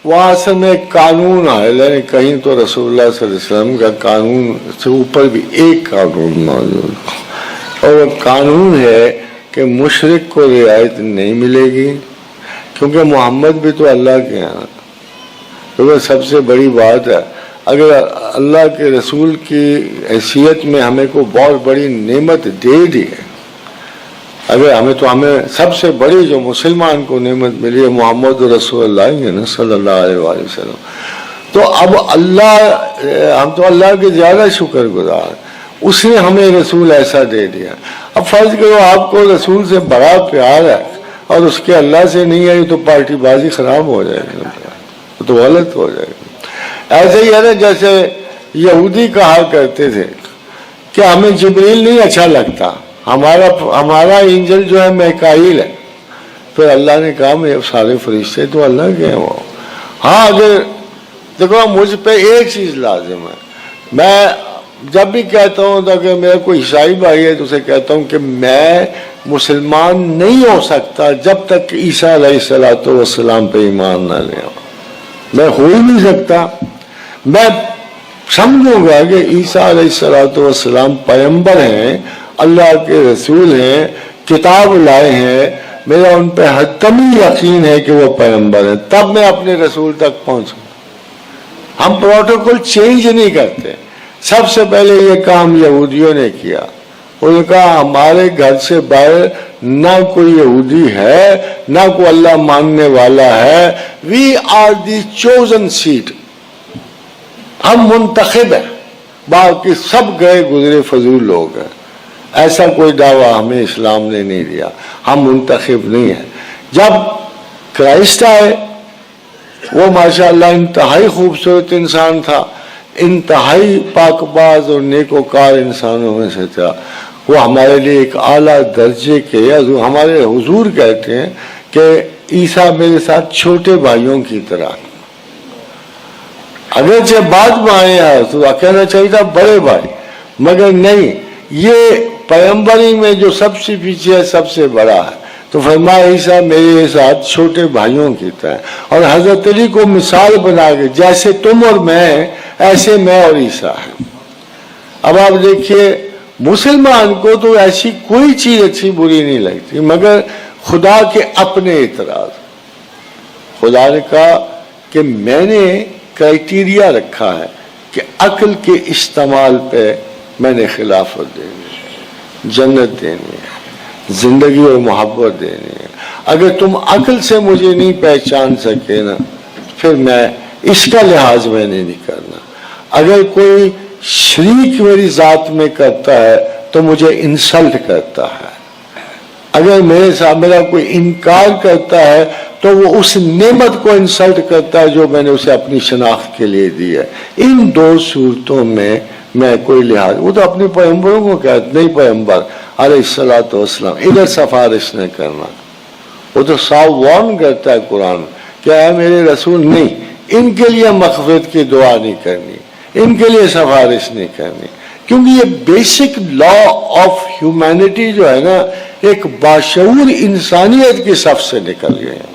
वहाँ असल में एक कानून है, कहीं तो रसूलुल्लाह सल्लल्लाहु अलैहि वसल्लम का कानून से ऊपर भी एक कानून मौजूद, और वो कानून है कि मुशरिक को रियायत नहीं मिलेगी, क्योंकि मोहम्मद भी तो अल्लाह के हैं। तो वो सबसे बड़ी बात है, अगर अल्लाह के रसूल की हैसियत में हमें को बहुत बड़ी नेमत दे दी है, अगर हमें सबसे बड़ी जो मुसलमान को नेमत मिली है मोहम्मद रसूलुल्लाह सल्लल्लाहु अलैहि वसल्लम, तो अब हम तो अल्लाह के ज़्यादा शुक्रगुजार, उसने हमें रसूल ऐसा दे दिया। अब फर्ज करो आपको रसूल से बड़ा प्यार है और उसके अल्लाह से नहीं आई, तो पार्टी बाजी खराब हो जाएगी, तो गलत हो जाएगी। ऐसे ही है ना, जैसे यहूदी कहा करते थे कि हमें जिब्रील नहीं अच्छा लगता, हमारा एंजल जो है मिकाईल है। फिर अल्लाह ने कहा मैं सारे फरिश्ते तो अल्लाह के हैं वो। हाँ, अगर देखो मुझ पे एक चीज़ लाजिम है, मैं जब भी कहता हूँ तो अगर मेरा कोई ईसाई भाई है तो उसे कहता हूँ कि मैं मुसलमान नहीं हो सकता जब तक ईसा अलैहिस्सलातु वस्सलाम पे ईमान ना ले आऊं। मैं हो ही नहीं सकता। मैं समझूंगा कि ईसा अलैहिस्सलातु वस्सलाम पैगंबर हैं, अल्लाह के रसूल हैं, किताब लाए हैं, मेरा उन पे हतमी यकीन है कि वो पैगंबर है, तब मैं अपने रसूल तक पहुंचूं। हम प्रोटोकॉल चेंज नहीं करते। सबसे पहले ये काम यहूदियों ने किया, उन्होंने कहा हमारे घर से बाहर ना कोई यहूदी है, ना कोई अल्लाह मानने वाला है, we are the chosen seat, हम मुंतखब हैं, बाकी सब गए गुजरे फजूल लोग हैं। ऐसा कोई दावा हमें इस्लाम ने नहीं दिया, हम मुंतखब नहीं है। जब क्राइस्ट आए वो माशाअल्लाह इंतहाई खूबसूरत इंसान था, इंतहाई पाकबाज और नेकोकार इंसानों में से था। वो हमारे लिए एक आला दर्जे के, हमारे हुजूर कहते हैं कि ईसा मेरे साथ छोटे भाइयों की तरह, अगरचे बाद में आए हैं तो कहना चाहिए था बड़े भाई, मगर नहीं, ये पैगंबरी में जो सबसे पीछे है सबसे बड़ा है। तो फरमाया ईसा मेरे साथ छोटे भाइयों की तरह। और हजरत अली को मिसाल बना के जैसे तुम और मैं, ऐसे मैं और ईसा है। अब आप देखिए, मुसलमान को तो ऐसी कोई चीज अच्छी बुरी नहीं लगती, मगर खुदा के अपने इतराज। खुदा ने कहा कि मैंने क्राइटेरिया रखा है कि अक्ल के इस्तेमाल पे मैंने खिलाफत देनी है, जन्नत देनी है, जिंदगी और मोहब्बत देनी है। अगर तुम अक्ल से मुझे नहीं पहचान सके ना, फिर मैं इसका लिहाज मैंने नहीं करना। अगर कोई शरीक मेरी जात में करता है तो मुझे इंसल्ट करता है। अगर मेरे साथ मेरा कोई इनकार करता है तो वो उस नेमत को इंसल्ट करता है जो मैंने उसे अपनी शनाख्त के लिए दी है। इन दो सूरतों में मैं कोई लिहाज, वो तो अपने पैगंबरों को कहते नहीं, पैगंबर अलैहिस्सलातु वस्सलाम इधर सिफारिश नहीं करना, वो तो साफ वार्न करता है कुरान क्या है मेरे रसूल, नहीं, इनके लिए मग़फ़िरत की दुआ नहीं करनी, इनके लिए सिफारिश नहीं करनी, क्योंकि ये बेसिक लॉ ऑफ ह्यूमैनिटी जो है ना, एक बाशऊर इंसानियत की सफ से निकल गए हैं।